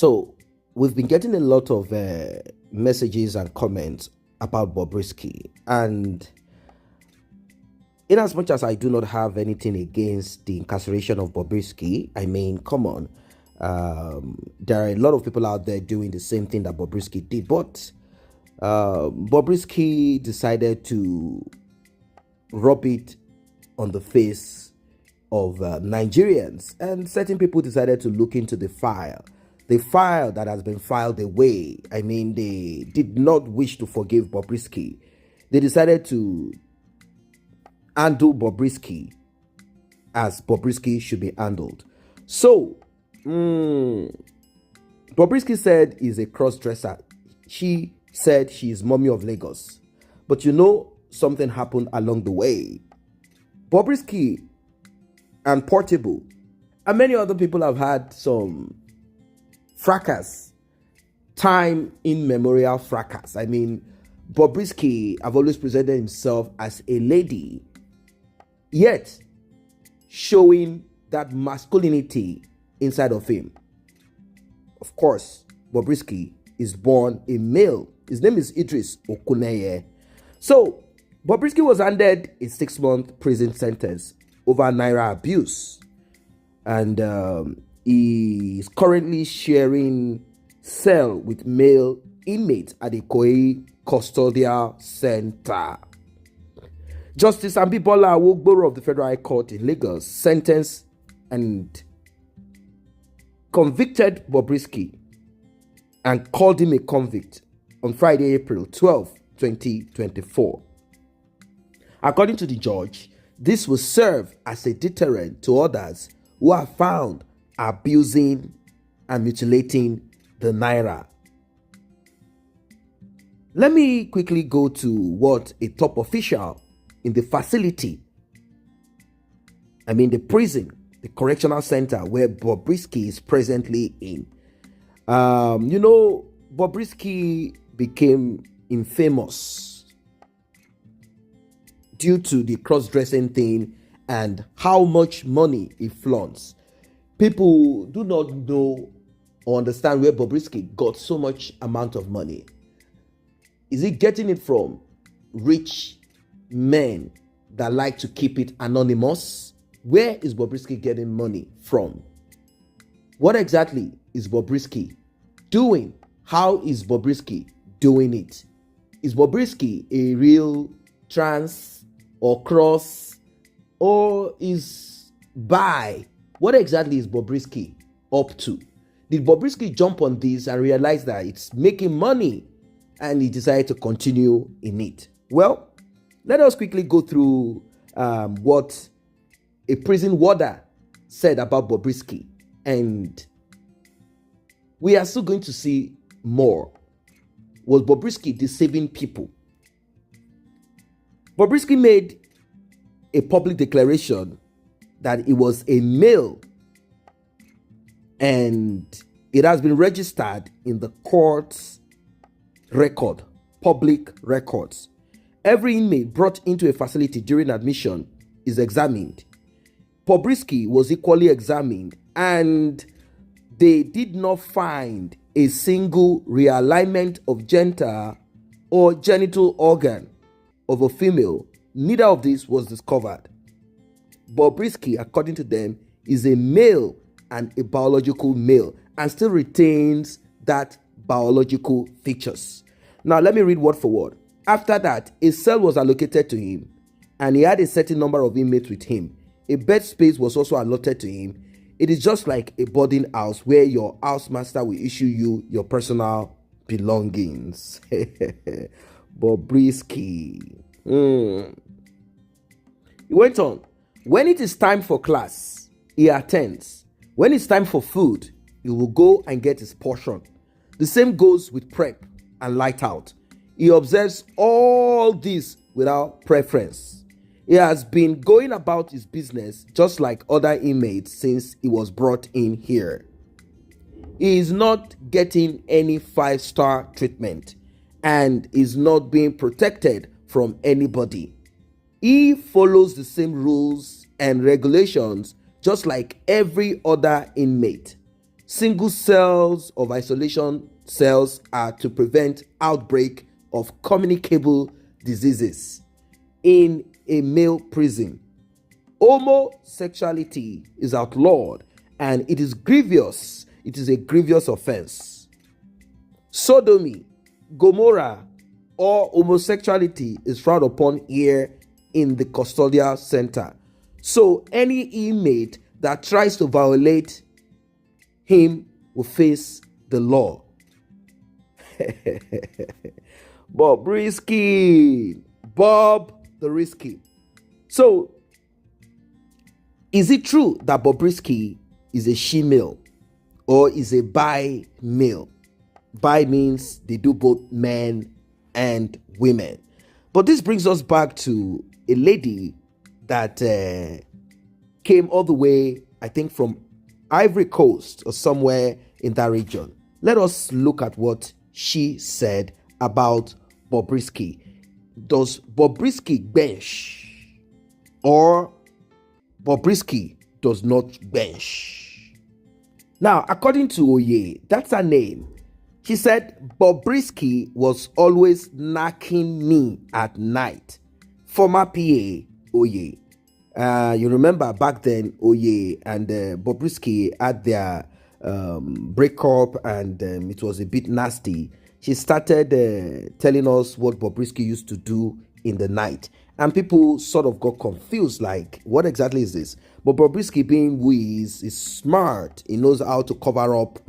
So we've been getting a lot of messages and comments about Bobrisky, and in as much as I do not have anything against the incarceration of Bobrisky, I mean, come on, there are a lot of people out there doing the same thing that Bobrisky did, but Bobrisky decided to rub it on the face of Nigerians, and certain people decided to look into the file that has been filed away. I mean, they did not wish to forgive Bobrisky. They decided to handle Bobrisky as Bobrisky should be handled. So, Bobrisky said he's a cross-dresser. She said she's mommy of Lagos. But you know, something happened along the way. Bobrisky and Portable and many other people have had some fracas, time immemorial fracas. I mean, Bobrisky have always presented himself as a lady, yet showing that masculinity inside of him. Of course, Bobrisky is born a male. His name is Idris Okuneye. So, Bobrisky was handed a 6-month prison sentence over Naira abuse. And he is currently sharing cell with male inmates at the IKOYI Custodial Center. Justice Abibola Awogboro of the Federal High Court in Lagos sentenced and convicted Bobrisky and called him a convict on Friday, April 12, 2024. According to the judge, this will serve as a deterrent to others who are found abusing and mutilating the Naira. Let me quickly go to what a top official in the facility, the prison, the correctional center where Bobrisky is presently in. Bobrisky became infamous due to the cross-dressing thing and how much money he flaunts. People do not know or understand where Bobrisky got so much amount of money. Is he getting it from rich men that like to keep it anonymous? Where is Bobrisky getting money from? What exactly is Bobrisky doing? How is Bobrisky doing it? Is Bobrisky a real trans or cross or is bi? What exactly is Bobrisky up to? Did Bobrisky jump on this and realize that it's making money and he decided to continue in it? Well, let us quickly go through what a prison warder said about Bobrisky, and we are still going to see more. Was Bobrisky deceiving people? Bobrisky made a public declaration that he was a male, and it has been registered in the court's record, public records. Every inmate brought into a facility during admission is examined. Bobrisky was equally examined, and they did not find a single realignment of gender or genital organ of a female. Neither of this was discovered. Bobrisky, according to them, is a male and a biological male and still retains that biological features. Now, let me read word for word. After that, a cell was allocated to him and he had a certain number of inmates with him. A bed space was also allotted to him. It is just like a boarding house where your housemaster will issue you your personal belongings. Bobrisky. He went on. When it is time for class, he attends. When it's time for food, he will go and get his portion. The same goes with prep and light out. He observes all this without preference. He has been going about his business just like other inmates since he was brought in here. He is not getting any 5-star treatment and is not being protected from anybody. He follows the same rules and regulations just like every other inmate. Single cells of isolation cells are to prevent outbreak of communicable diseases in a male prison. Homosexuality is outlawed and it is grievous. It is a grievous offense. Sodomy, Gomorrah, or homosexuality is frowned upon here in the custodial center. So any inmate that tries to violate him will face the law. Bobrisky, Bob the Risky. So, is it true that Bobrisky is a she-male or is a bi-male? Bi means they do both men and women. But this brings us back to a lady that came all the way, I think, from Ivory Coast or somewhere in that region. Let us look at what she said about Bobrisky. Does Bobrisky bench or Bobrisky does not bench? Now, according to Oye, that's her name. She said Bobrisky was always knocking me at night. Former PA Oye. You remember back then Oye and Bobrisky had their breakup and it was a bit nasty. She started telling us what Bobrisky used to do in the night. And people sort of got confused, like, what exactly is this? But Bobrisky, being who he is smart. He knows how to cover up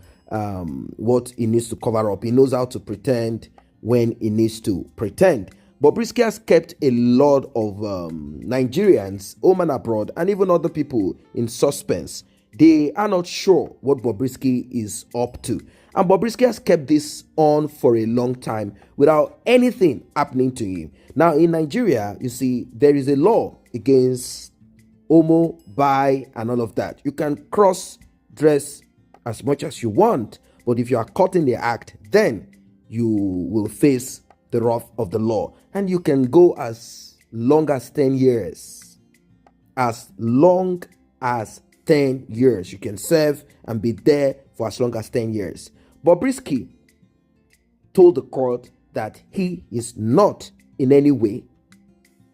what he needs to cover up. He knows how to pretend when he needs to pretend. Bobrisky has kept a lot of Nigerians, home and abroad, and even other people in suspense. They are not sure what Bobrisky is up to. And Bobrisky has kept this on for a long time without anything happening to him. Now, in Nigeria, you see, there is a law against homo, bi, and all of that. You can cross-dress as much as you want, but if you are caught in the act, then you will face the wrath of the law. And you can go as long as 10 years. As long as 10 years. You can serve and be there for as long as 10 years. Bobrisky told the court that he is not in any way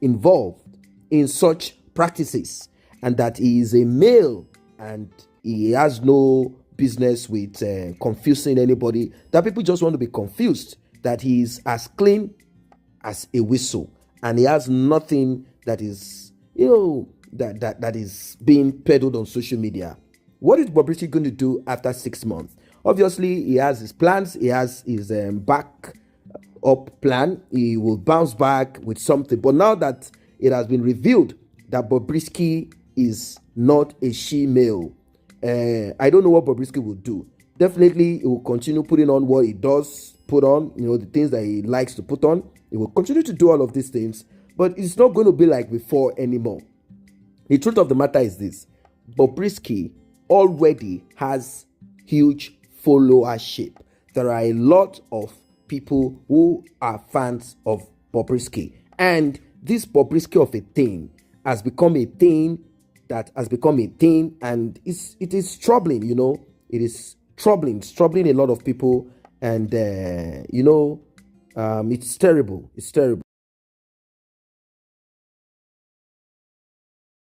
involved in such practices and that he is a male and he has no business with confusing anybody, that people just want to be confused, that he is as clean as a whistle and he has nothing that is, that is being peddled on social media. What is Bobrisky going to do after 6 months? Obviously, he has his plans. He has his back up plan. He will bounce back with something. But now that it has been revealed that Bobrisky is not a she-male, I don't know what Bobrisky will do. Definitely, he will continue putting on what he does put on, the things that he likes to put on. He will continue to do all of these things, but it's not going to be like before anymore. The truth of the matter is this: Bobrisky already has huge followership. There are a lot of people who are fans of Bobrisky, and this Bobrisky of a thing has become a thing that has become a thing, and it is troubling. It is troubling. It's troubling a lot of people, and it's terrible. It's terrible.